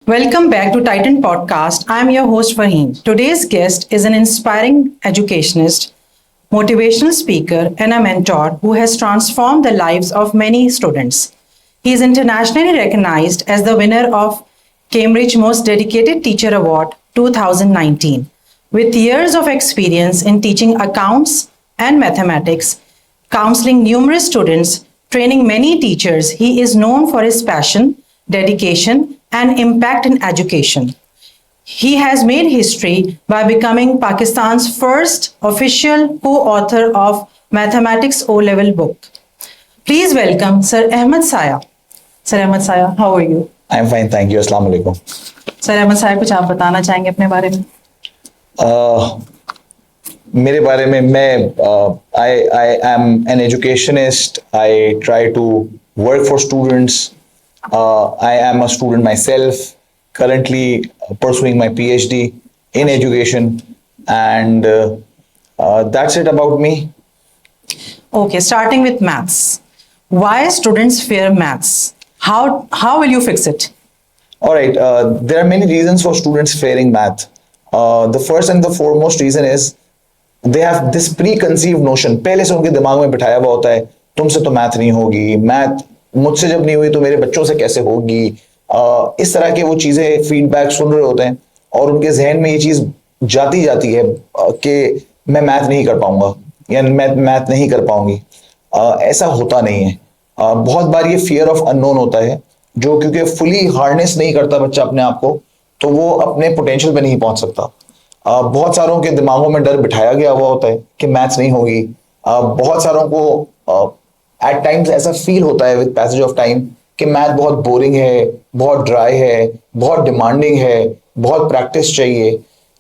Welcome back to Titan Podcast. I'm your host Fahim. Today's guest is an inspiring educationist, motivational speaker, and a mentor who has transformed the lives of many students. He is internationally recognized as the winner of Cambridge Most Dedicated Teacher Award 2019. With years of experience in teaching accounts and mathematics, counseling numerous students, training many teachers, he is known for his passion, dedication, and impact in education. He has made history by becoming Pakistan's first official co-author of Mathematics O-Level book. Please welcome Sir Ahmed Saya. Sir Ahmed Saya, how are you? I'm fine, thank you. Assalamu alaikum. Sir Ahmed Saya, कुछ आप बताना चाहेंगे अपने बारे में? मेरे बारे में मैं I am an educationist. I try to work for students. I am a student myself, currently pursuing my PhD in education, and that's it about me. Okay, starting with maths. Why students fear maths? How will you fix it? All right, there are many reasons for students fearing math. The first and the foremost reason is they have this preconceived notion. पहले से उनके दिमाग में बिठाया हुआ होता है, तुमसे तो मैथ नहीं होगी, मैथ मुझसे जब नहीं हुई तो मेरे बच्चों से कैसे होगी। इस तरह के वो चीजें फीडबैक सुन रहे होते हैं और उनके जहन में ये चीज जाती है कि मैं मैथ नहीं कर पाऊंगा या मैं मैथ नहीं कर पाऊंगी। ऐसा होता नहीं है। बहुत बार ये फियर ऑफ अननोन होता है, जो क्योंकि फुली हार्नेस नहीं करता बच्चा अपने आप को, तो वो अपने पोटेंशियल पे नहीं पहुंच सकता। बहुत सारों के दिमागों में डर बिठाया गया हुआ होता है कि मैथ्स नहीं होगी। बहुत सारों को एट टाइम्स ऐसा फील होता है विद पैसेज ऑफ टाइम कि मैथ बहुत बोरिंग है, बहुत ड्राई है, बहुत डिमांडिंग है, बहुत प्रैक्टिस चाहिए।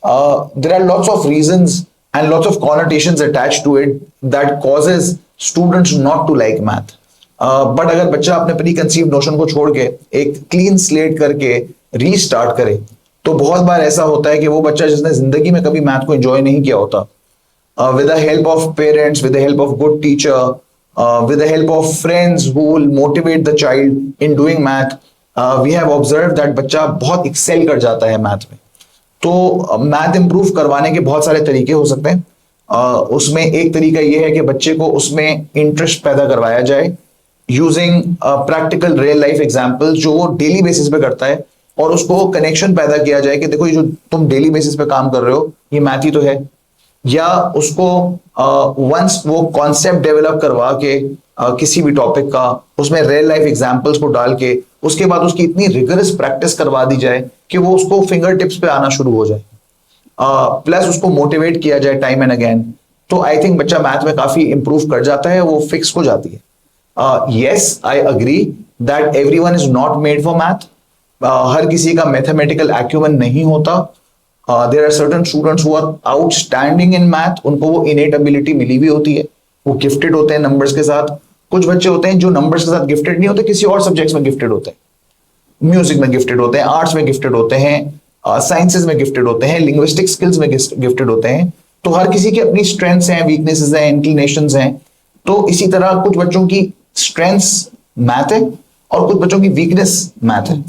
There are lots of reasons and lots of connotations attached to it that causes students not to like math. But अगर बच्चा अपने प्री कंसीव नोशन को छोड़ के एक क्लीन स्लेट करके रीस्टार्ट करे, तो बहुत बार ऐसा होता है कि वो बच्चा जिसने जिंदगी में कभी मैथ को एंजॉय नहीं किया होता, with the help of parents, with the help of good teacher, with the help of friends who will motivate the child in doing math, we have observed that बच्चा बहुत excel कर जाता है math में। तो मैथ इंप्रूव करवाने के बहुत सारे तरीके हो सकते हैं। उसमें एक तरीका ये है कि बच्चे को उसमें इंटरेस्ट पैदा करवाया जाए using practical real life example जो वो डेली बेसिस पे करता है, और उसको कनेक्शन पैदा किया जाए कि देखो ये जो तुम डेली बेसिस पे काम कर रहे हो ये मैथ ही तो है। या उसको वंस वो कॉन्सेप्ट डेवलप करवा के किसी भी टॉपिक का उसमें रियल लाइफ एग्जांपल्स को डाल के उसके बाद उसकी इतनी रिगरस प्रैक्टिस करवा दी जाए कि वो उसको फिंगर टिप्स पे आना शुरू हो जाए, प्लस उसको मोटिवेट किया जाए टाइम एंड अगेन, तो आई थिंक बच्चा मैथ में काफी इंप्रूव कर जाता है, वो फिक्स हो जाती है। Yes, I agree that everyone is not made for math. हर किसी का मैथमेटिकल एक्यूमेन नहीं होता। There are certain students who are outstanding in math, उनको वो innate ability मिली भी होती है, वो गिफ्टेड होते हैं नंबर्स के साथ। कुछ बच्चे होते हैं जो नंबर्स के साथ गिफ्टेड नहीं होते, किसी और सब्जेक्ट्स में गिफ्टेड होते हैं, म्यूजिक में गिफ्टेड होते हैं, आर्ट्स में गिफ्टेड होते हैं, साइंसेज में गिफ्टेड होते हैं, लिंग्विस्टिक स्किल्स में गिफ्टेड होते हैं। तो हर किसी की अपनी स्ट्रेंथ्स हैं, वीकनेसेस हैं, इंक्लिनेशंस हैं। तो इसी तरह कुछ बच्चों की स्ट्रेंथ्स मैथ है और कुछ बच्चों की वीकनेस मैथ है।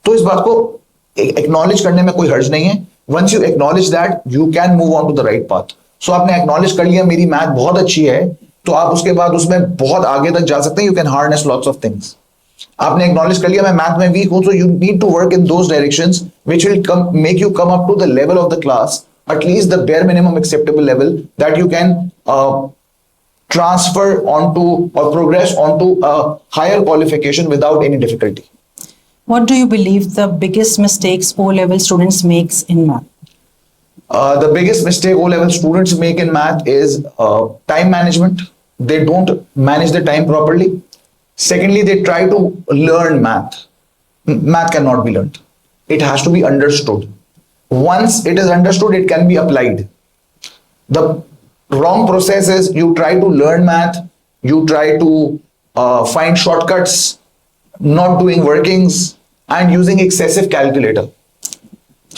तो इस बात को एक्नॉलेज करने में कोई हर्ज नहीं है। Once you acknowledge that, you can move on to the right path. So आपने acknowledge कर लिया मेरी मैथ बहुत अच्छी है, तो आप उसके बाद उसमें बहुत आगे तक जा सकते हैं। You can harness lots of things. आपने acknowledge कर लिया मैं मैथ में वीक हूं, so you need to work in those directions which will make you come up to the level of the class, at least the bare minimum acceptable level that you can transfer onto or progress onto a higher qualification without any difficulty. What do you believe the biggest mistakes O-level students makes in math? The biggest mistake O-level students make in math is time management. They don't manage their time properly. Secondly, they try to learn math. Math cannot be learned. It has to be understood. Once it is understood, it can be applied. The wrong process is you try to learn math, you try to find shortcuts, not doing workings and using excessive calculator.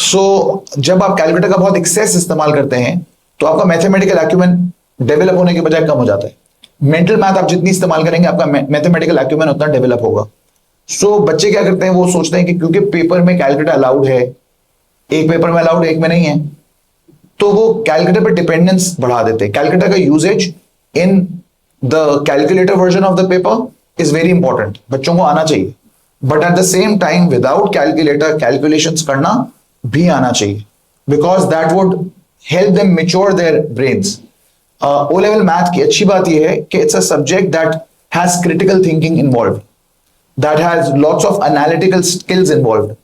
So जब आप calculator का बहुत access इस्तेमाल करते हैं तो आपका mathematical acumen develop होने के बजाय कम हो जाता है। मेंटल मैथ आप जितनी इस्तेमाल करेंगे आपका मैथमेटिकल एक्यूमेन उतना डेवलप होगा। सो बच्चे क्या करते हैं, वो सोचते हैं कि क्योंकि पेपर में कैलकुलेटर अलाउड है, एक पेपर में अलाउड एक में नहीं है, तो वो कैलकुलेटर पर डिपेंडेंस बढ़ा देते हैं। कैलकुलेटर का usage in the calculator version of the paper is very important, बच्चों को आना चाहिए, but at the same time without calculator calculations करना भी आना चाहिए, because that would help them mature their brains. O level math की अच्छी बात यह है कि it's a subject that has critical thinking involve, that has lots of analytical skills involve.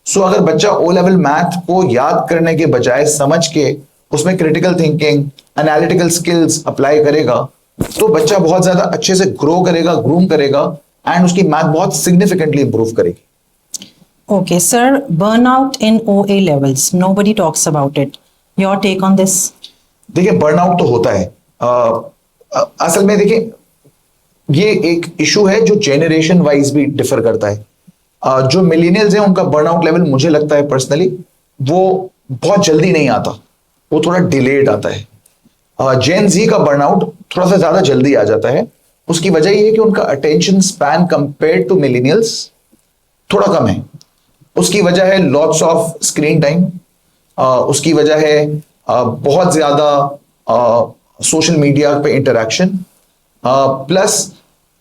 So अगर बच्चा ओ लेवल मैथ को याद करने के बजाय समझ के उसमें critical thinking, analytical skills apply करेगा, तो बच्चा बहुत ज्यादा अच्छे से ग्रो करेगा, ग्रूम करेगा, एंड उसकी मैथ बहुत सिग्निफिकेंटली इंप्रूव करेगी। Okay, sir, burnout in OA levels. Nobody talks about it. Your take on this? देखिए, बर्नआउट तो होता है। असल में देखिए, ये एक इशू है जो जेनरेशन वाइज भी डिफर करता है। जो मिलेनियल्स हैं उनका बर्नआउट लेवल मुझे लगता है पर्सनली वो बहुत जल्दी नहीं आता, वो थोड़ा डिलेड आता है। जेन जी का बर्नआउट थोड़ा सा ज्यादा जल्दी आ जाता है। उसकी वजह ये है कि उनका attention span compare to millennials थोड़ा कम है। उसकी वजह है लॉट्स ऑफ स्क्रीन टाइम, उसकी वजह है बहुत ज्यादा सोशल मीडिया पे इंटरेक्शन, प्लस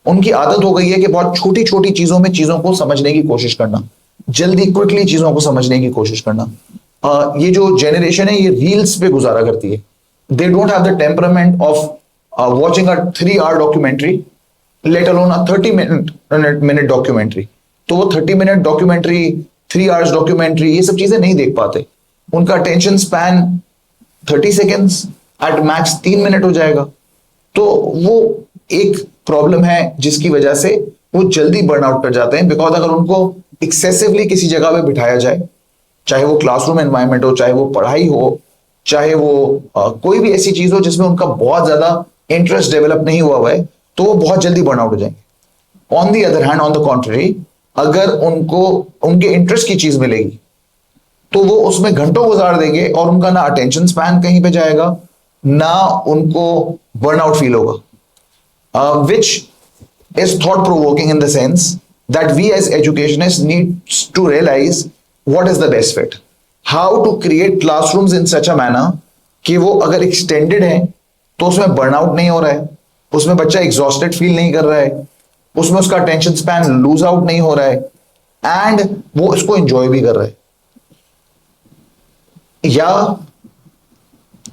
उनकी आदत हो गई है कि बहुत छोटी छोटी चीजों में चीजों को समझने की कोशिश करना, जल्दी क्विकली चीजों को समझने की कोशिश करना। ये जो जेनरेशन है ये रील्स पे गुजारा करती है। They don't have the temperament of watching a 3 hour documentary, let alone a 30 minute documentary. तो वो 30 minute डॉक्यूमेंट्री, 3 hours डॉक्यूमेंट्री, ये सब चीजें नहीं देख पाते। उनका attention span 30 seconds, at max 3 minute हो जाएगा। तो वो एक प्रॉब्लम है जिसकी वजह से वो जल्दी बर्नआउट कर जाते हैं। बिकॉज अगर उनको एक्सेसिवली किसी जगह पे बिठाया जाए, चाहे वो क्लासरूम एनवायरनमेंट हो, चाहे वो पढ़ाई हो, चाहे वो कोई भी ऐसी चीज हो जिसमें उनका बहुत ज्यादा इंटरेस्ट डेवलप नहीं हुआ है, तो वो बहुत जल्दी बर्नआउट हो जाएंगे। On the other hand, on the contrary, अगर उनको उनके इंटरेस्ट की चीज मिलेगी तो वो उसमें घंटों गुजार देंगे और उनका ना अटेंशन स्पैन कहीं पे जाएगा, ना उनको बर्नआउट फील होगा। Which is thought provoking in the sense that we as educationists need to realize what is the best fit, how to create classrooms in such a manner कि वो अगर extended है तो उसमें burnout नहीं हो रहा है, उसमें बच्चा exhausted feel नहीं कर रहा है, उसमें उसका attention span lose out नहीं हो रहा है, and वो इसको enjoy भी कर रहा है। या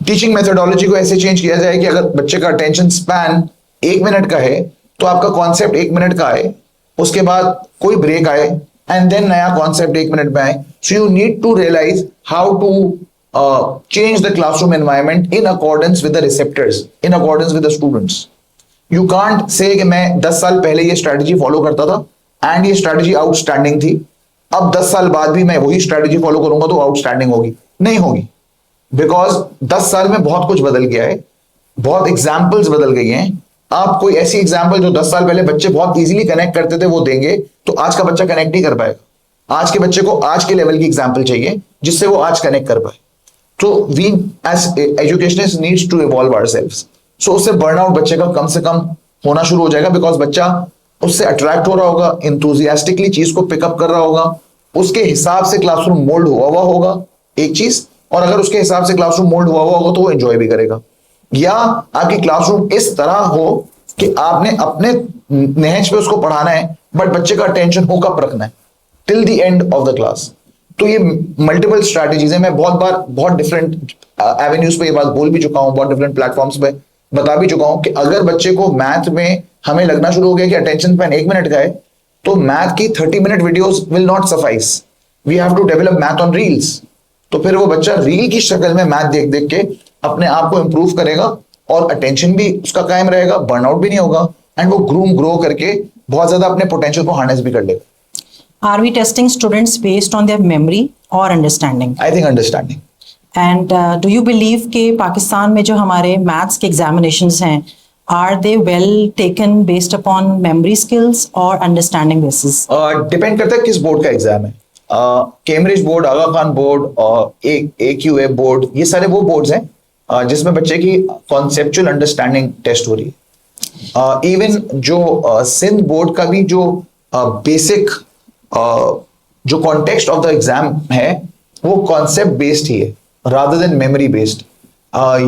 टीचिंग मेथोडोलॉजी को ऐसे चेंज किया जाए कि अगर बच्चे का अटेंशन स्पैन 1 मिनट का है तो आपका कॉन्सेप्ट 1 मिनट का आए, उसके बाद कोई ब्रेक आए, एंड देन नया कॉन्सेप्ट 1 मिनट में आए। So you need to realize how to change the classroom environment in accordance with the receptors, in accordance with the students. You can't say कि मैं 10 साल पहले ये स्ट्रैटेजी फॉलो करता था एंड ये स्ट्रैटेजी आउटस्टैंडिंग थी, अब 10 साल बाद भी मैं वही स्ट्रैटेजी फॉलो करूंगा तो आउटस्टैंडिंग होगी, नहीं होगी। बिकॉज 10 साल में बहुत कुछ बदल गया है, बहुत एग्जाम्पल्स बदल गई हैं। आप कोई ऐसी एग्जाम्पल जो 10 साल पहले बच्चे बहुत इजीली कनेक्ट करते थे वो देंगे तो आज का बच्चा कनेक्ट नहीं कर पाएगा। आज के बच्चे को आज के लेवल की एग्जाम्पल चाहिए जिससे वो आज कनेक्ट कर पाए। तो we as educationist needs to evolve ourselves. So उससे बर्नआउट बच्चे का कम से कम होना शुरू हो जाएगा, बिकॉज बच्चा उससे अट्रैक्ट हो रहा होगा, इंथुजियास्टिकली चीज को पिकअप कर रहा होगा, उसके हिसाब से क्लासरूम मोल्ड हुआ होगा एक चीज, और अगर उसके हिसाब से क्लासरूम मोल्ड हुआ होगा तो वो एंजॉय भी करेगा। या आपकी क्लासरूम इस तरह हो कि आपने अपने नहज पे उसको पढ़ाना है बट बच्चे का अटेंशन हो कब रखना है, till the end of the class. तो ये मल्टीपल स्ट्रैटेजीज है। मैं बहुत बार बहुत डिफरेंट एवेन्यूज पे ये बात बोल भी चुका हूं, बहुत डिफरेंट प्लेटफॉर्म्स पे बता भी चुका हूं कि अगर बच्चे को मैथ में हमें लगना शुरू हो गया कि अटेंशन स्पैन 1 मिनट का है तो मैथ की 30 minute videos will not suffice, we have to develop math on reels. तो फिर वो बच्चा रील की शक्ल में मैथ देख देख के अपने आप को इंप्रूव करेगा और अटेंशन भी उसका कायम रहेगा, बर्नआउट भी नहीं होगा, एंड वो ग्रो करके बहुत ज्यादा अपने पोटेंशियल को हार्नेस भी कर लेगा। Are we testing students based on their memory or understanding? I think understanding. And do you believe कि पाकिस्तान में जो हमारे मैथ्स के एग्जामिनेशंस हैं, are they well taken based upon memory skills or understanding basis? Depend करता है किस board का एग्जाम है। कैम्ब्रिज बोर्ड, आगा खान बोर्ड और AQA बोर्ड, ये सारे वो बोर्ड्स हैं जिसमें बच्चे की कॉन्सेप्चुअल अंडरस्टैंडिंग टेस्ट हो रही है। इवन जो सिंध बोर्ड का भी जो बेसिक जो कॉन्टेक्स्ट ऑफ द एग्जाम है वो कॉन्सेप्ट बेस्ड ही है rather than memory based.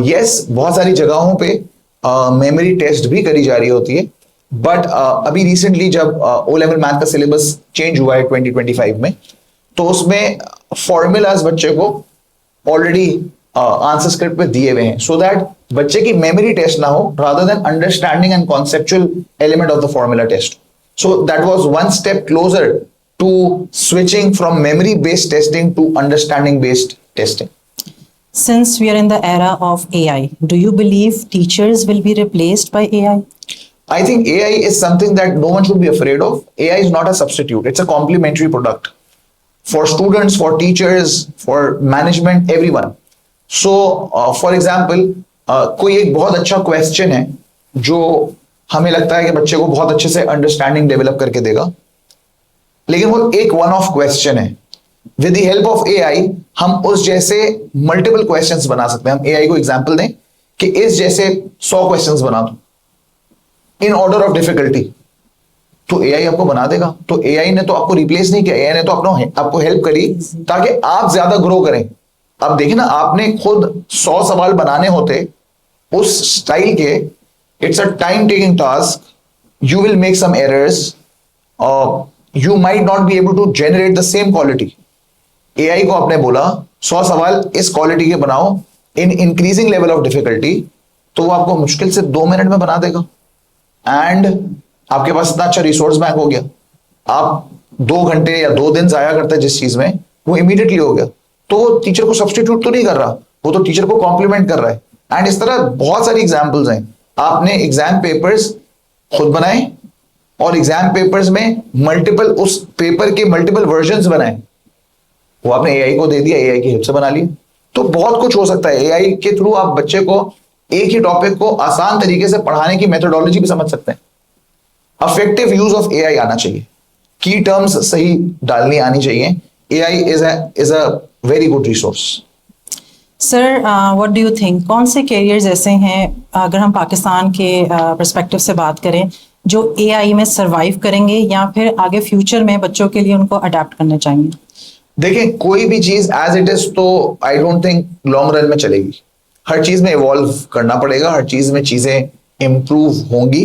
Yes, बहुत सारी जगहों पे मेमोरी टेस्ट भी करी जा रही होती है, बट अभी रिसेंटली जब ओ लेवल मैथ का सिलेबस चेंज हुआ है 2025 में, तो उसमें फॉर्मूलाज बच्चे को ऑलरेडी आंसर स्क्रिप्ट पे दिए हुए हैं, सो दैट बच्चे की मेमोरी टेस्ट ना हो rather than understanding and conceptual element of the formula test. So that was one step closer to switching from memory based testing to understanding based testing. Since we are in the era of AI, do you believe teachers will be replaced by AI? I think AI is something that no one should be afraid of. AI is not a substitute, it's a complementary product for students, for teachers, for management, everyone. So, for example, कोई एक बहुत अच्छा question है जो हमें लगता है कि बच्चे को बहुत अच्छे से अंडरस्टैंडिंग डेवलप करके देगा, लेकिन वो एक वन ऑफ क्वेश्चन है। With the help of AI हम उस जैसे मल्टीपल क्वेश्चंस बना सकते हैं। हम एआई को एग्जांपल दें कि इस जैसे 100 क्वेश्चंस बना दो इन ऑर्डर ऑफ डिफिकल्टी, तो एआई आपको बना देगा। तो एआई ने तो आपको रिप्लेस नहीं किया, एआई ने तो आपको हेल्प करी ताकि आप ज्यादा ग्रो करें। अब देखिए ना, आपने खुद 100 सवाल बनाने होते उस स्टाइल के, it's a time taking task, you will make some errors, you might not be able to generate the same quality. AI को आपने बोला 100 सवाल इस क्वालिटी के बनाओ in increasing level of difficulty, तो वो आपको मुश्किल से 2 मिनट में बना देगा। एंड आपके पास इतना अच्छा रिसोर्स बैंक हो गया, आप 2 घंटे या 2 दिन जाया करते जिस चीज में, वो इमीडिएटली हो गया। तो वो टीचर को सब्सटीट्यूट तो नहीं कर रहा, वो तो टीचर को कॉम्प्लीमेंट कर रहा है। एंड इस तरह बहुत सारी एग्जाम्पल्स हैं। आपने एग्जाम पेपर्स खुद बनाए और एग्जाम पेपर्स में मल्टीपल, उस पेपर के मल्टीपल वर्जन्स बनाए, वो आपने एआई को दे दिया, एआई की हेल्प से बना लिया। तो बहुत कुछ हो सकता है। एआई के थ्रू आप बच्चे को एक ही टॉपिक को आसान तरीके से पढ़ाने की मेथोडोलॉजी भी समझ सकते हैं। अफेक्टिव यूज ऑफ एआई आना चाहिए, की टर्म्स सही डालनी आनी चाहिए। AI is a very good resource. Sir, what do you think, कौन से कैरियर्स ऐसे हैं, अगर हम पाकिस्तान के पर्सपेक्टिव से बात करें, जो एआई में सरवाइव करेंगे या फिर आगे फ्यूचर में बच्चों के लिए उनको अडेप्ट करने चाहिए? देखिए, कोई भी चीज एज इट इज तो I don't think long run में चलेगी। हर चीज में इवॉल्व करना पड़ेगा, हर चीज में चीजें इंप्रूव होंगी,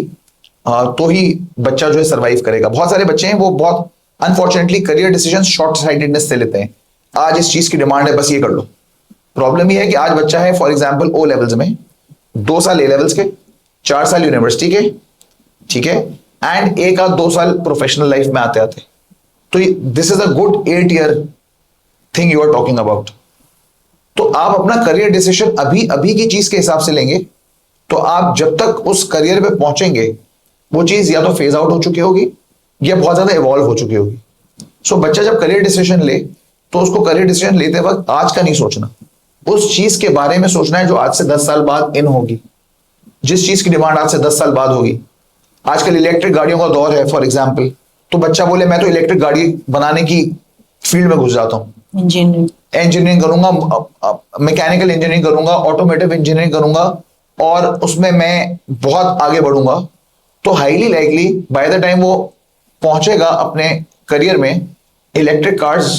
तो ही बच्चा जो है सरवाइव करेगा। बहुत सारे बच्चे हैं वो बहुत unfortunately career decision short sightedness से लेते हैं। आज इस चीज की डिमांड है, बस ये कर लो। प्रॉब्लम ये है कि आज बच्चा है फॉर एग्जाम्पल ओ लेवल्स में, 2 साल ए लेवल्स के, 4 साल यूनिवर्सिटी के, ठीक है, एंड 1 आध 2 साल प्रोफेशनल लाइफ में आते आते। तो this is a good 8 year thing you are talking about. तो आप अपना करियर डिसीजन अभी अभी की चीज के हिसाब से लेंगे, तो आप जब तक उस करियर पे पहुंचेंगे वो चीज या तो फेज आउट हो चुकी होगी या बहुत ज्यादा इवॉल्व हो चुकी होगी। सो बच्चा जब करियर डिसीजन ले तो उसको करियर डिसीजन लेते वक्त आज का नहीं सोचना, उस चीज के बारे में सोचना है जो आज से 10 साल बाद इन होगी, जिस चीज की डिमांड आज से 10 साल बाद होगी। आजकल इलेक्ट्रिक गाड़ियों का दौर है फॉर एग्जाम्पल, तो बच्चा बोले मैं तो इलेक्ट्रिक गाड़ी बनाने की फील्ड में घुस जाता हूँ, इंजीनियरिंग करूंगा, मैकेनिकल इंजीनियरिंग करूंगा, ऑटोमेटिव इंजीनियरिंग करूंगा और उसमें मैं बहुत आगे बढ़ूंगा। तो highly likely by the time वो पहुंचेगा अपने करियर में, इलेक्ट्रिक कार्स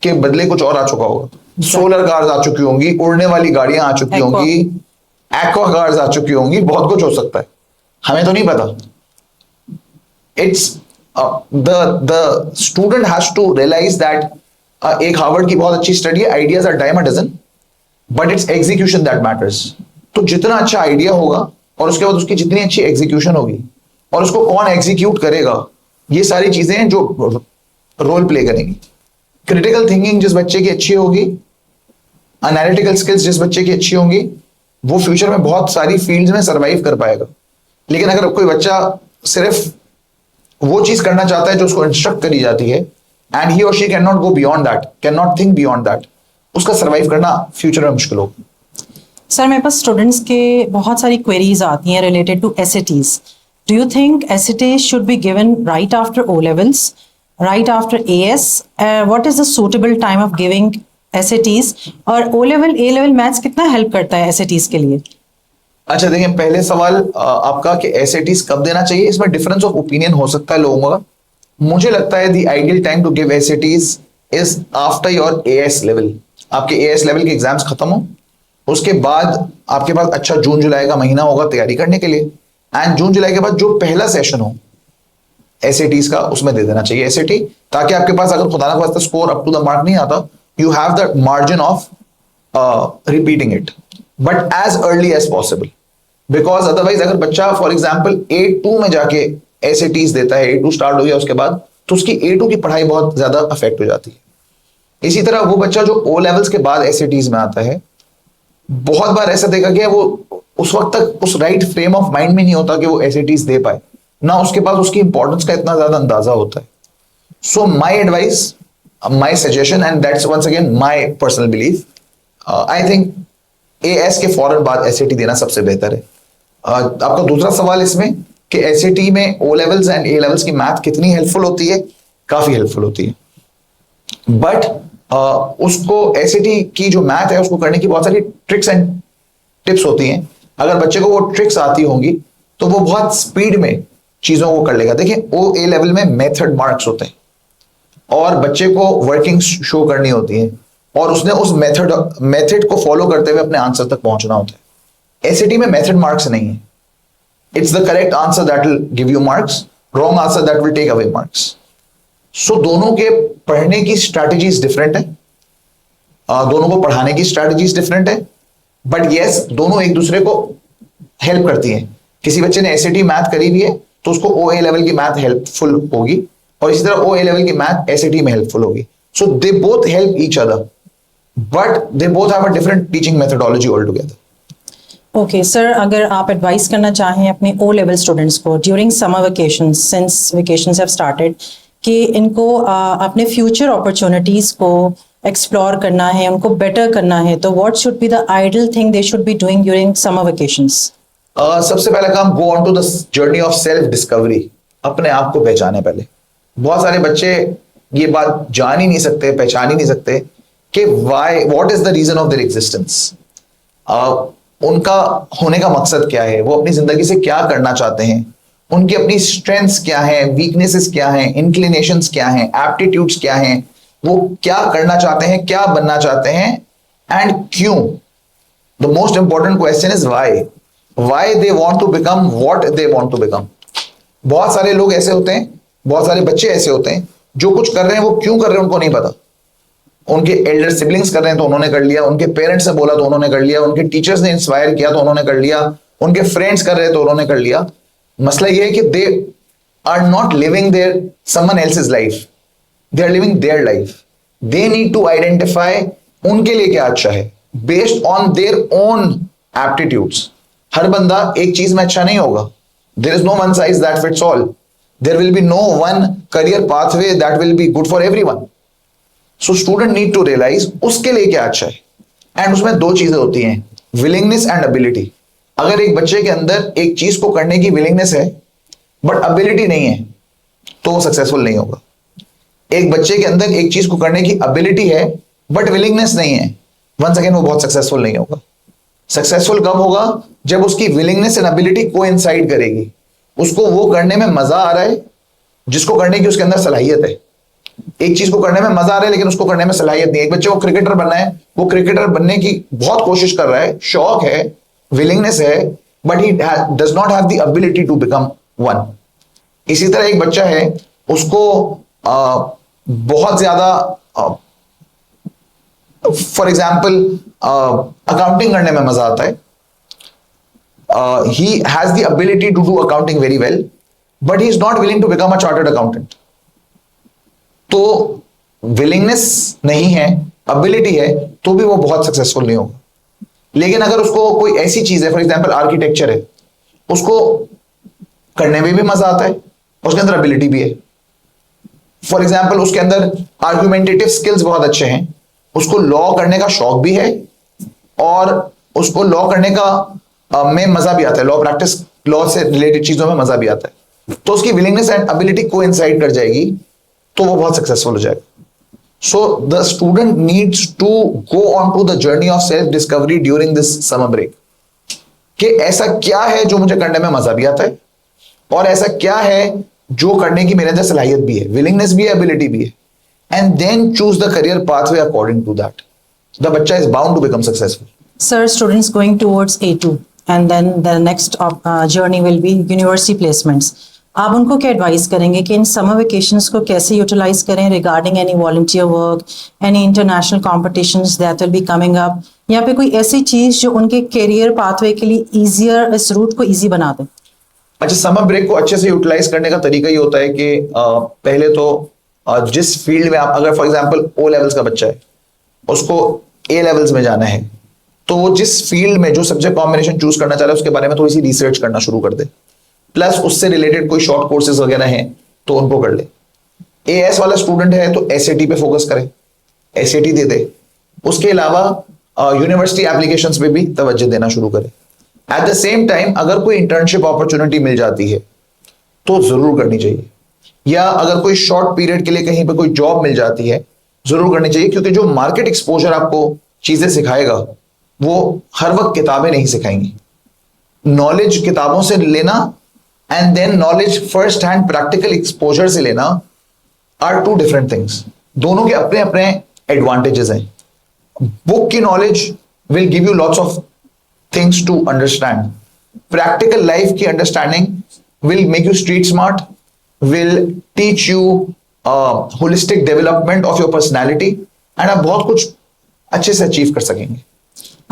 के बदले कुछ और आ चुका होगा, सोलर कार्स आ चुकी होंगी, उड़ने वाली गाड़ियां आ चुकी होंगी, एक्वा कार्स आ चुकी होंगी, बहुत कुछ हो सकता है, हमें तो नहीं पता। It's the student has to realize that एक हार्वर्ड की बहुत अच्छी स्टडी है, ideas are dime a dozen but it's execution that matters. तो जितना अच्छा आइडिया होगा और उसके बाद उसकी जितनी अच्छी एग्जीक्यूशन होगी और उसको कौन एग्जीक्यूट करेगा, ये सारी चीजें हैं जो रोल प्ले करेंगी। क्रिटिकल थिंकिंग जिस बच्चे की अच्छी होगी, एनालिटिकल स्किल्स जिस बच्चे की अच्छी होंगी, वो फ्यूचर में बहुत सारी फील्ड्स में सर्वाइव कर पाएगा। लेकिन अगर कोई बच्चा सिर्फ वो चीज करना चाहता है जो उसको इंस्ट्रक्ट करी जाती है, एंड ही और she can not go beyond that, can not think beyond that, उसका सर्वाइव करना फ्यूचर में मुश्किल होगा। सर, मेरे पास स्टूडेंट्स के बहुत सारी क्वेरीज आती हैं related to SATs. Do you think SATs should be given right after O levels, right after AS? What is the suitable time of giving SATs? और O level A level maths कितना help करता है एसएटीज के लिए? अच्छा देखिए, पहले सवाल आपका कि एसएटीज कब देना चाहिए, इसमें डिफरेंस ऑफ ओपिनियन हो सकता है लोगों का, मुझे लगता है the ideal time to give SATs is after your AS level. आपके एएस लेवल के एग्जाम्स खत्म हो, उसके बाद आपके पास अच्छा जून जुलाई का महीना होगा तैयारी करने के लिए, एंड जून जुलाई के बाद जो पहला सेशन हो एसएटीज का उसमें दे देना चाहिए एसएटी, ताकि आपके पास अगर खुदा ना खास्ता score up to the mark नहीं आता, you have the margin of repeating it, but as early as possible. Because otherwise अगर बच्चा फॉर एग्जाम्पल A2 में जाके एसएटीज देता है, A2 स्टार्ट हो गया उसके बाद, तो उसकी A2 की पढ़ाई बहुत ज्यादा अफेक्ट हो जाती है। इसी तरह वो बच्चा जो O लेवल्स के बाद एसएटीज में आता है, बहुत बार ऐसा देखा गया वो उस वक्त तक उस राइट फ्रेम ऑफ माइंड में नहीं होता कि वो एसएटीज दे पाए, ना उसके पास उसकी इंपॉर्टेंस का इतना ज्यादा अंदाजा होता है। So my advice, my suggestion, and that's once again my personal belief, I think AS के फौरन बाद एसएटी देना सबसे बेहतर है। आपका दूसरा सवाल इसमें कि एसएटी में O levels and A levels की मैथ कितनी हेल्पफुल होती है, काफी हेल्पफुल होती है, बट उसको एसएटी की जो मैथ है उसको करने की बहुत सारी ट्रिक्स एंड टिप्स होती हैं। अगर बच्चे को वो ट्रिक्स आती होंगी तो वो बहुत स्पीड में चीजों को कर लेगा। देखिए A लेवल में मेथड मार्क्स होते हैं और बच्चे को वर्किंग शो करनी होती है और उसने उस मेथड को फॉलो करते हुए अपने आंसर तक पहुंचना होता है। एसएटी में मेथड मार्क्स नहीं है, it's the correct answer that will give you marks, wrong answer that will take away marks. So दोनों के पढ़ने की स्ट्रैटेजीज डिफरेंट है, दोनों को पढ़ाने की स्ट्रैटेजीज डिफरेंट है, बट यस दोनों एक दूसरे को हेल्प करती हैं। किसी बच्चे ने एसएटी मैथ करी हुई है तो उसको OA लेवल की मैथ हेल्पफुल होगी, और इसी तरह OA लेवल की मैथ एसएटी में हेल्पफुल होगी। So they both help each other, but they both have a different teaching methodology all together. Okay sir, अगर आप एडवाइस करना चाहें अपने O लेवल स्टूडेंट्स को during summer vacation, since vacations have started, कि इनको अपने फ्यूचर अपॉर्चुनिटीज को एक्सप्लोर करना है, उनको बेटर करना है, तो what should be the ideal thing they should be doing during summer vacations? सबसे पहला काम, go on to the journey of self discovery. अपने आप को पहचाने पहले। बहुत सारे बच्चे ये बात जान ही नहीं सकते, पहचान ही नहीं सकते कि why, what is the reason of their existence. उनका होने का मकसद क्या है, वो अपनी जिंदगी से क्या करना चाहते हैं, उनकी अपनी स्ट्रेंथ्स क्या हैं, वीकनेसेस क्या हैं, इंक्लिनेशंस क्या हैं, एप्टीट्यूड्स क्या हैं, वो क्या करना चाहते हैं, क्या बनना चाहते हैं, एंड क्यों। The most important question is why they want to become what they want to become. बहुत सारे लोग ऐसे होते हैं, बहुत सारे बच्चे ऐसे होते हैं जो कुछ कर रहे हैं वो क्यों कर रहे हैं उनको नहीं पता। उनके एल्डर सिबलिंग्स कर रहे हैं तो उन्होंने कर लिया, उनके पेरेंट्स ने बोला तो उन्होंने कर लिया, उनके टीचर्स ने इंस्पायर किया तो उन्होंने कर लिया, उनके फ्रेंड्स कर रहे हैं तो उन्होंने कर लिया। मसला यह है कि they are not living their someone else's life, they are living their life. They need to identify उनके लिए क्या अच्छा है based on their own aptitudes. हर बंदा एक चीज में अच्छा नहीं होगा। There is no one size that fits all. There will be no one career pathway that will be good for everyone. So student need to realize उसके लिए क्या अच्छा है, एंड उसमें दो चीजें होती हैं, विलिंगनेस एंड एबिलिटी। अगर एक बच्चे के अंदर एक चीज को करने की विलिंगनेस है बट एबिलिटी नहीं है तो वो सक्सेसफुल नहीं होगा। एक बच्चे के अंदर एक चीज को करने की एबिलिटी है बट विलिंगनेस नहीं है, वंस अगेन वो बहुत सक्सेसफुल नहीं होगा। सक्सेसफुल कब होगा, जब उसकी विलिंगनेस एंड एबिलिटी कोइंसाइड करेगी, उसको वो करने में मजा आ रहा है जिसको करने की उसके अंदर सलाहियत है। एक चीज को करने में मजा आ रहा है लेकिन उसको करने में सलाहियत नहीं है। एक बच्चे को क्रिकेटर बनना है, वो क्रिकेटर बनने की बहुत कोशिश कर रहा है, शौक है, विलिंगनेस है, but he does not have the ability to become one. इसी तरह एक बच्चा है, उसको बहुत ज्यादा फॉर एग्जाम्पल अकाउंटिंग करने में मजा आता है, he has the ability to do accounting very well but he is not willing to become a chartered accountant। तो विलिंगनेस नहीं है, एबिलिटी है, तो भी वो बहुत सक्सेसफुल नहीं होगा। लेकिन अगर उसको कोई ऐसी चीज है, फॉर एग्जांपल आर्किटेक्चर है, उसको करने में भी मजा आता है, उसके अंदर एबिलिटी भी है। फॉर एग्जांपल उसके अंदर आर्गुमेंटेटिव स्किल्स बहुत अच्छे हैं, उसको लॉ करने का शौक भी है और उसको लॉ करने का में मजा भी आता है, लॉ प्रैक्टिस, लॉ से रिलेटेड चीजों में मजा भी आता है, तो उसकी विलिंगनेस एंड एबिलिटी कोइंसाइड कर जाएगी तो वो बहुत सक्सेसफुल हो जाएगा। So the student needs to go on to the journey of self discovery during this summer break, कि ऐसा क्या है जो मुझे करने में मजा भी आता है और ऐसा क्या है जो करने की मेरे अंदर सलाहियत भी है, विलिंगनेस भी है, एबिलिटी भी है, and then choose the career pathway according to that, the बच्चा is bound to become successful. Sir, students going towards A2 and then the next journey will be university placements. आप उनको क्या advice करेंगे कि in summer vacations को कैसे utilise करें regarding any volunteer work, any international competitions that will be coming up, या फिर कोई ऐसी चीज जो उनके करियर पाथवे के लिए ईजियर, इस रूट को ईजी बना दे? अच्छा, समर ब्रेक को अच्छे से यूटिलाइज करने का तरीका ये होता है कि पहले तो जिस फील्ड में आप, अगर फॉर एग्जांपल ओ लेवल्स का बच्चा है, उसको ए लेवल्स में जाना है, तो वो जिस फील्ड में जो सब्जेक्ट कॉम्बिनेशन चूज करना चाह रहा है उसके बारे में थोड़ी सी रिसर्च करना शुरू कर दे, प्लस उससे रिलेटेड कोई शॉर्ट कोर्सेज वगैरह हैं तो उनको कर ले. एएस वाला स्टूडेंट है तो एसएटी पे फोकस करे, एसएटी दे दे. उसके अलावा यूनिवर्सिटी एप्लीकेशंस पे भी तवज्जो देना शुरू करे. एट द सेम टाइम अगर कोई इंटर्नशिप अपॉर्चुनिटी मिल जाती है तो जरूर करनी चाहिए, या अगर कोई शॉर्ट पीरियड के लिए कहीं पे कोई जॉब मिल जाती है जरूर करनी चाहिए, क्योंकि जो मार्केट एक्सपोजर आपको चीजें सिखाएगा वो हर वक्त किताबें नहीं सिखाएंगी. नॉलेज किताबों से लेना and then knowledge first hand practical exposure से लेना आर टू डिफरेंट थिंग्स. दोनों के अपने अपने एडवांटेजेस हैं. बुक की knowledge will give you lots of things to understand. Practical life की understanding will make you street smart, will teach you holistic development of your personality, and आप बहुत कुछ अच्छे से अचीव कर सकेंगे.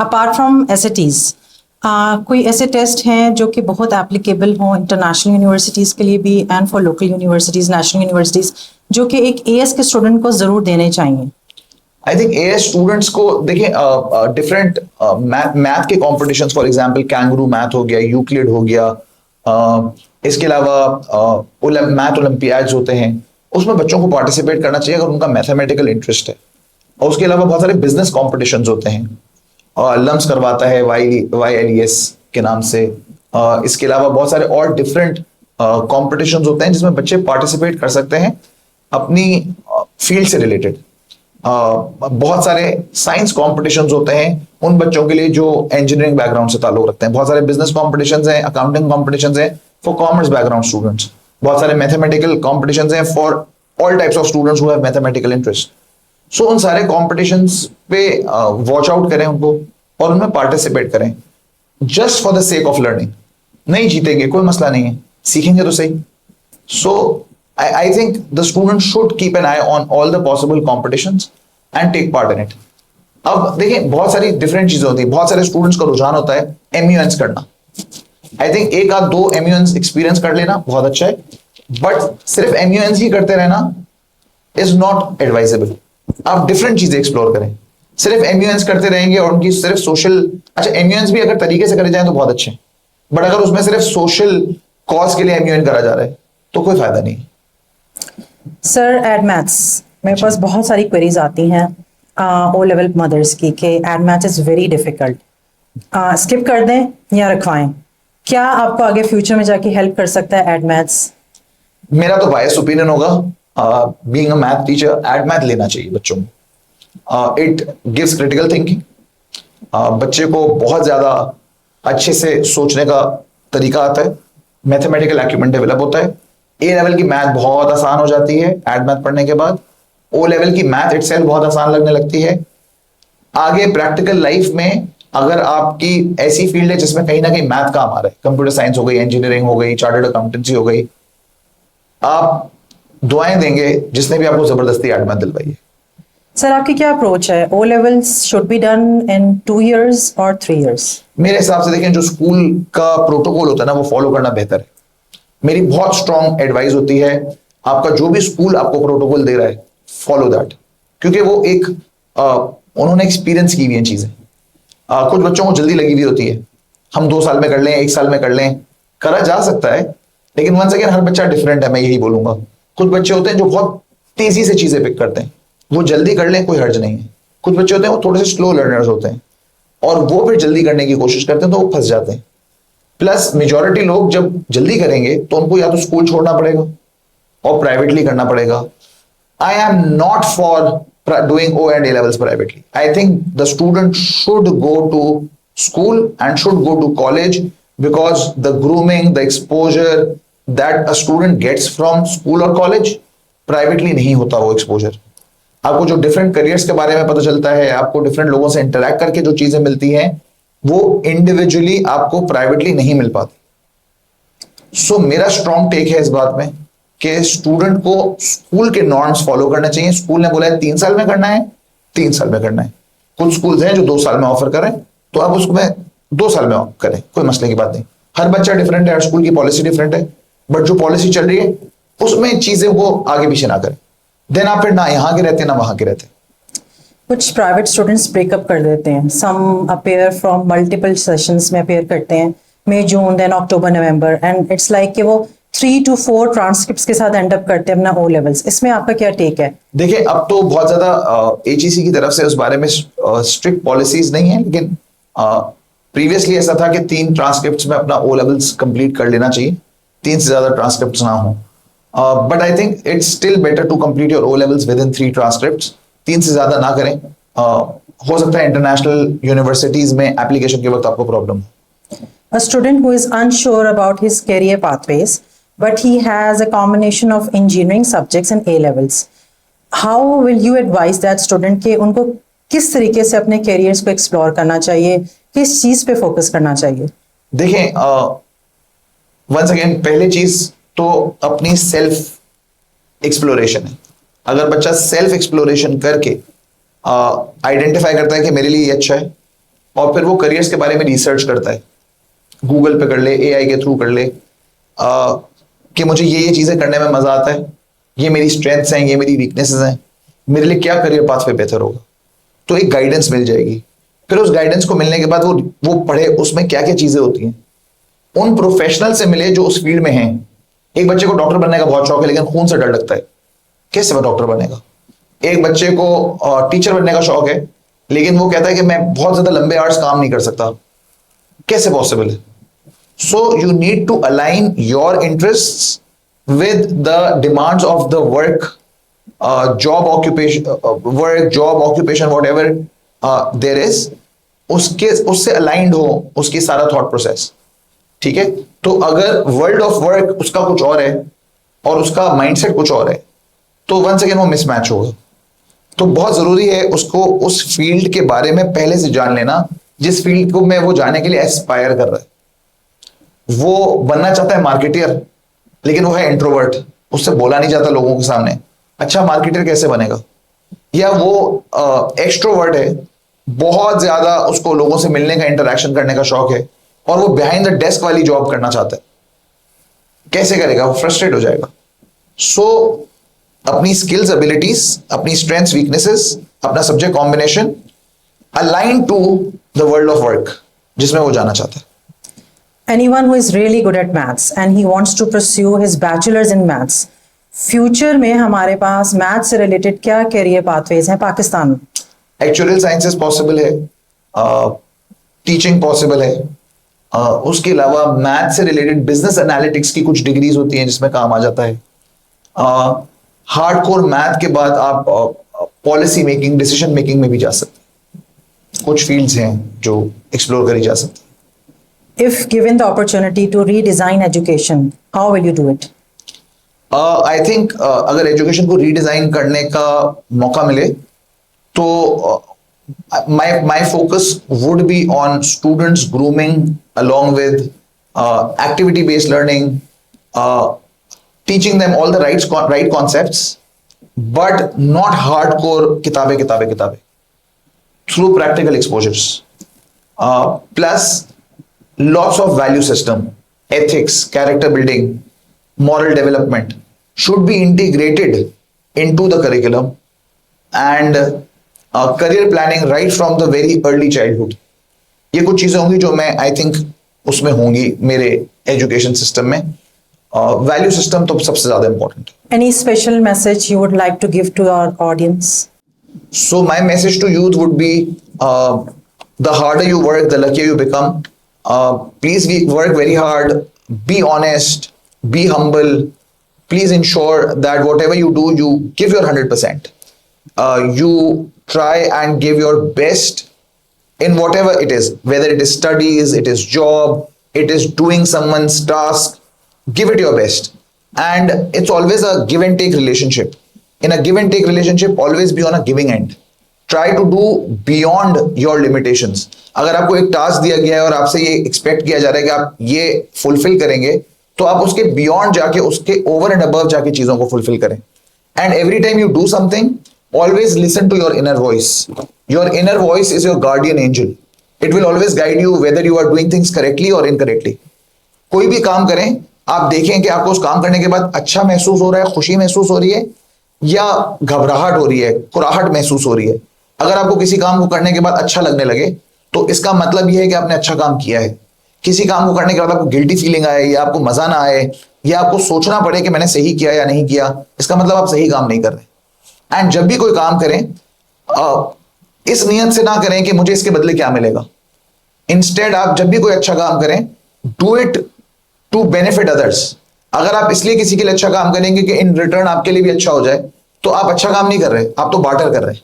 अपार्ट फ्रॉम एसएटीज, कोई ऐसे टेस्ट हैं जो कि बहुत एप्लीकेबल हों इंटरनेशनल यूनिवर्सिटीज़ के लिए भी and for local universities, national universities, जो कि एक एएस के स्टूडेंट को ज़रूर देने चाहिए? आई थिंक एएस स्टूडेंट्स को देखिए, डिफरेंट मैथ के competitions, for example kangaroo math हो गया, यूक्लिड हो गया, इसके अलावा मैथ ओलंपियाड्स होते हैं, उसमें बच्चों को पार्टिसिपेट करना चाहिए अगर उनका मैथमेटिकल इंटरेस्ट है. और उसके अलावा बहुत सारे बिजनेस कॉम्पिटिशन्स होते हैं, लम्स करवाता है YLES के नाम से. इसके अलावा बहुत सारे और डिफरेंट कॉम्पिटिशन्स होते हैं जिसमें बच्चे पार्टिसिपेट कर सकते हैं अपनी फील्ड से रिलेटेड. बहुत सारे साइंस कॉम्पिटिशन्स होते हैं उन बच्चों के लिए जो इंजीनियरिंग बैकग्राउंड से ताल्लुक रखते हैं. बहुत सारे बिजनेस कॉम्पिटिशन्स हैं, अकाउंटिंग कॉम्पिटिशन्स हैं फॉर कॉमर्स बैकग्राउंड स्टूडेंट्स. बहुत सारे मैथमेटिकल कॉम्पिटिशन्स हैं for all types of students who have mathematical interest. So उन सारे कॉम्पिटिशन्स पे वॉच आउट करें उनको और उनमें पार्टिसिपेट करें, just for the sake of learning. नहीं जीतेंगे कोई मसला नहीं है, सीखेंगे तो सही. So I think the student should keep an eye on all the possible competitions and take part in it. अब देखिए, बहुत सारी डिफरेंट चीजें होती है. बहुत सारे स्टूडेंट्स का रुझान होता है MUNs करना. आई थिंक एक आध दो MUNs एक्सपीरियंस कर लेना बहुत अच्छा है, बट सिर्फ MUNs ही करते रहना इज नॉट एडवाइजेबल. आप डिफरेंट चीजें एक्सप्लोर करें. सिर्फ MUNs करते रहेंगे और उनकी सिर्फ सोशल, अच्छा MUNs भी अगर तरीके से करे जाए तो बहुत अच्छे हैं, बट अगर उसमें सिर्फ सोशल कॉज के लिए MUN करा जा रहा है तो कोई फायदा नहीं. सर, एड मैथ्स मेरे पास बहुत सारी क्वेरीज आती हैं ओ लेवल मदर्स की कि add maths is very difficult, skip कर दें या रखवाएं? क्या आपको आगे फ्यूचर में जाके हेल्प कर सकता है एड मैथ्स? मेरा तो बायस ओपिनियन होगा, being a math teacher, add math लेना चाहिए बच्चों को. It gives critical thinking. बच्चे को बहुत ज्यादा अच्छे से सोचने का तरीका आता है, मैथमेटिकल एक्यूमेंट डेवलप होता है. ए लेवल की मैथ बहुत आसान हो जाती है एड मैथ पढ़ने के बाद. ओ लेवल की मैथ इटसेल्फ बहुत आसान लगने लगती है. आगे प्रैक्टिकल लाइफ में अगर आपकी ऐसी फील्ड है जिसमें कहीं ना कहीं मैथ काम आ रहा है, कंप्यूटर साइंस हो गई, इंजीनियरिंग हो गई, चार्टर्ड अकाउंटेंसी हो गई, आप दुआएं देंगे जिसने भी आपको जबरदस्ती एड मैथ दिलवाई है. सर, आपकी क्या अप्रोच है? O levels should be done in 2 years और 3 years? मेरे हिसाब से देखें, जो स्कूल का प्रोटोकॉल होता है ना वो फॉलो करना बेहतर है. मेरी बहुत स्ट्रॉन्ग एडवाइस होती है, आपका जो भी स्कूल आपको प्रोटोकॉल दे रहा है फॉलो दैट, क्योंकि वो एक उन्होंने एक्सपीरियंस की हुई है चीजें. कुछ बच्चों को जल्दी लगी हुई होती है, हम 2 साल में कर लें, 1 साल में कर लें, करा जा सकता है, लेकिन वंस अगेन हर बच्चा डिफरेंट है, मैं यही बोलूंगा. कुछ बच्चे होते हैं जो बहुत तेजी से चीजें पिक करते हैं, वो जल्दी कर लें, कोई हर्ज नहीं है. कुछ बच्चे होते हैं वो थोड़े से स्लो लर्नर्स होते हैं और वो फिर जल्दी करने की कोशिश करते हैं तो वो फंस जाते हैं. प्लस मेजॉरिटी लोग जब जल्दी करेंगे तो उनको या तो स्कूल छोड़ना पड़ेगा और प्राइवेटली करना पड़ेगा. I am not for doing O and A levels privately. I think the student should go to school and should go to college because the grooming, the exposure, that a student gets from school और college, privately नहीं होता वो exposure. आपको जो different careers के बारे में पता चलता है, आपको डिफरेंट लोगों से इंटरेक्ट करके जो चीजें मिलती हैं, वो इंडिविजुअली आपको प्राइवेटली नहीं मिल पाती। सो मेरा स्ट्रॉन्ग टेक है इस बात में कि स्टूडेंट को स्कूल के नॉर्म्स फॉलो करने चाहिए। स्कूल ने बोला है 3 साल में करना है, 3 साल में करना है। कुछ स्कूल्स हैं जो 2 साल में ऑफर करें, तो आप उसमें 2 साल में करें, कोई मसले की बात नहीं। हर बच्चा डिफरेंट है, हर स्कूल की पॉलिसी डिफरेंट है, बट जो पॉलिसी चल रही है उसमें चीजें वो आगे पीछे ना करें। देन आप फिर ना यहाँ के रहते ना वहां के रहते। कुछ प्राइवेट स्टूडेंट्स ब्रेकअप कर देते हैं, some appear from multiple sessions में अपेयर करते हैं, May June then October November, and it's like कि वो 3 to 4 ट्रांसक्रिप्ट्स के साथ एंड अप करते हैं अपना ओ लेवल्स। इसमें आपका क्या टेक है? देखिए, अब तो बहुत ज्यादा एचईसी की तरफ से उस बारे में स्ट्रिक्ट पॉलिसीज नहीं है, लेकिन प्रीवियसली ऐसा था कि 3 ट्रांसक्रिप्ट्स में अपना ओ लेवल्स कंप्लीट कर लेना चाहिए, 3 से ज्यादा ट्रांसक्रिप्ट्स ना हो। But I think it's still better to complete your O levels within 3 transcripts. 3 से ज्यादा ना करें। हो सकता है इंटरनेशनल यूनिवर्सिटीज में एप्लीकेशन के वक्त आपको problem. A student who is unsure about his career pathways, but he has a combination of engineering subjects and A levels. How will you advise that student कि उनको किस तरीके से अपने careers को explore करना चाहिए, किस चीज पे focus करना चाहिए? देखें, वंस अगेन पहली चीज तो अपनी सेल्फ एक्सप्लोरेशन है। अगर बच्चा सेल्फ एक्सप्लोरेशन करके आइडेंटिफाई करता है कि मेरे लिए ये अच्छा है, और फिर वो करियर्स के बारे में रिसर्च करता है, गूगल पे कर ले, एआई के थ्रू कर ले, कि मुझे ये चीजें करने में मजा आता है, ये मेरी स्ट्रेंथ्स हैं, ये मेरी वीकनेसेस हैं, मेरे लिए क्या करियर पाथ पे बेहतर होगा, तो एक गाइडेंस मिल जाएगी। फिर उस गाइडेंस को मिलने के बाद वो पढ़े उसमें क्या क्या चीजें होती हैं, उन प्रोफेशनल से मिले जो उस फील्ड में हैं। एक बच्चे को डॉक्टर बनने का बहुत शौक है, लेकिन खून से डर लगता है, कैसे वो डॉक्टर बनेगा। एक बच्चे को टीचर बनने का शौक है, लेकिन वो कहता है कि मैं बहुत ज्यादा लंबे आवर्स काम नहीं कर सकता, कैसे पॉसिबल है। So you need to align your interest with the demands of the work, job occupation whatever there is, उससे अलाइंड हो उसकी सारा थॉट प्रोसेस। ठीक है, तो अगर वर्ल्ड ऑफ वर्क उसका कुछ और है और उसका माइंडसेट कुछ और है, तो वंस अगेन वो मिसमैच होगा। तो बहुत जरूरी है उसको उस फील्ड के बारे में पहले से जान लेना, जिस फील्ड को में वो जाने के लिए एस्पायर कर रहा है। वो बनना चाहता है मार्केटियर, लेकिन वो है इंट्रोवर्ट, उससे बोला नहीं जाता लोगों के सामने। अच्छा मार्केटियर कैसे बनेगा? या वो एक्सट्रोवर्ट है, बहुत ज्यादा उसको लोगों से मिलने का, इंटरेक्शन करने का शौक है, और वो बिहाइंड द डेस्क वाली जॉब करना चाहता है, कैसे करेगा? वो फ्रस्ट्रेट हो जाएगा। सो अपनी स्किल्स, एबिलिटीज, अपनी स्ट्रेंथ्स, वीकनेसेस, अपना subject combination align to the world of work जिसमें वो जाना चाहता है। Anyone who is really good at maths and he wants to pursue his bachelor's in maths, future में हमारे पास maths से related क्या career pathways हैं पाकिस्तान में? एक्चुअल साइंसेस पॉसिबल है, टीचिंग पॉसिबल है, उसके अलावा मैथ से रिलेटेड बिजनेस एनालिटिक्स की कुछ डिग्रीज होती हैं जिसमें काम आ जाता है। हार्डकोर मैथ के बाद आप पॉलिसी मेकिंग, डिसीजन मेकिंग में भी जा सकते हैं। कुछ फील्ड्स हैं जो एक्सप्लोर करी जा सकती हैं। If given the opportunity to redesign education, how will you do it? I think अगर एजुकेशन को रीडिजाइन करने का मौका मिले तो my focus would be on students grooming along with activity based learning, teaching them all the right concepts, but not hardcore kitabe through practical exposures, plus lots of value system, ethics, character building, moral development should be integrated into the curriculum, and career planning right from the very early childhood. ये कुछ चीजें होंगी जो मैं I think उसमें होंगी मेरे education system में। वैल्यू सिस्टम तो सबसे ज्यादा इंपॉर्टेंट है। Any special message you would like to give to our audience? So my message to youth would be, the harder you work, the luckier you become. Please work very hard, be honest, be humble. Please ensure that whatever you do, you give your 100%. You try and give your best in whatever it is, whether it is studies, it is job, it is doing someone's task, give it your best. And it's always a give and take relationship. In a give and take relationship, always be on a giving end. Try to do beyond your limitations. अगर आपको एक task दिया गया है और आपसे ये expect किया जा रहा है कि आप ये फुलफिल करेंगे, तो आप उसके बियॉन्ड जाके, उसके ओवर एंड अबव जाके चीजों को फुलफिल करें. And every time you do something, always listen to your inner voice. Your inner voice is your guardian angel. It will always guide you whether you are doing things correctly or incorrectly. कोई भी काम करें, आप देखें कि आपको उस काम करने के बाद अच्छा महसूस हो रहा है, खुशी महसूस हो रही है, या घबराहट हो रही है, कुराहट महसूस हो रही है. अगर आपको किसी काम को करने के बाद अच्छा लगने लगे, तो इसका मतलब यह है कि आपने अच्छा काम किया है. किसी काम को करने के बाद आपको गिल्टी फीलिंग आए, या आपको मजा ना आए, या आपको सोचना पड़े कि मैंने सही किया या नहीं किया, इसका मतलब आप सही काम नहीं कर रहे. एंड जब भी कोई काम करें, इस नियत से ना करें कि मुझे इसके बदले क्या मिलेगा. इंस्टेड आप जब भी कोई अच्छा काम करें, do it to benefit others. अगर आप इसलिए किसी के लिए अच्छा काम करेंगे कि इन रिटर्न आपके लिए भी अच्छा हो जाए, तो आप अच्छा काम नहीं कर रहे, आप तो बार्टर कर रहे हैं.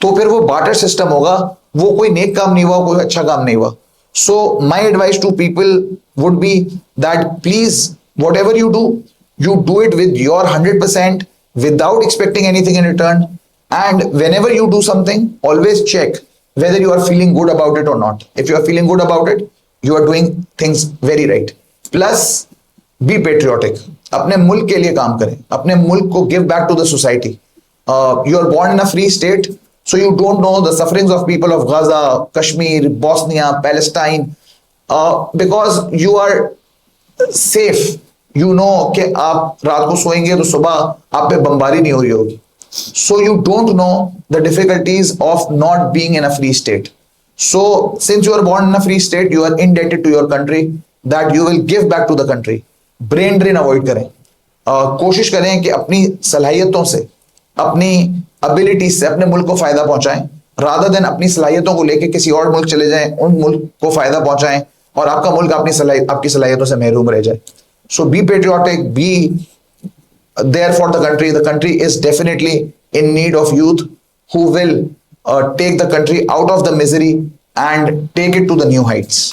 तो फिर वो बार्टर सिस्टम होगा, वो कोई नेक काम नहीं हुआ, कोई अच्छा काम नहीं हुआ. So my advice to people would be that please whatever you do it with your 100%, without expecting anything in return. And whenever you do something, always check whether you are feeling good about it or not. If you are feeling good about it, you are doing things very right. Plus, be patriotic. अपने मुल्क के लिए काम करें, अपने मुल्क को give back to the society. You are born in a free state, so you don't know the sufferings of people of Gaza, Kashmir, Bosnia, Palestine, because you are safe. You know कि आप रात को सोएंगे तो सुबह आप पे बमबारी नहीं हो रही होगी. So you don't know the difficulties of not being in a free state. So since you are born in a free state, you are indebted to your country, that you will give back to the country. Brain drain avoid करें. कोशिश करें कि अपनी सलाहियतों से, अपनी abilities से अपने मुल्क को फायदा पहुंचाएं, rather than अपनी सलाहियतों को लेके किसी और मुल्क चले जाएं, उन मुल्क को फायदा पहुंचाएं और आपका मुल्क आपकी सलाहियतों से महरूम रह जाए. So be patriotic, be there for the country. The country is definitely in need of youth who will take the country out of the misery and take it to the new heights.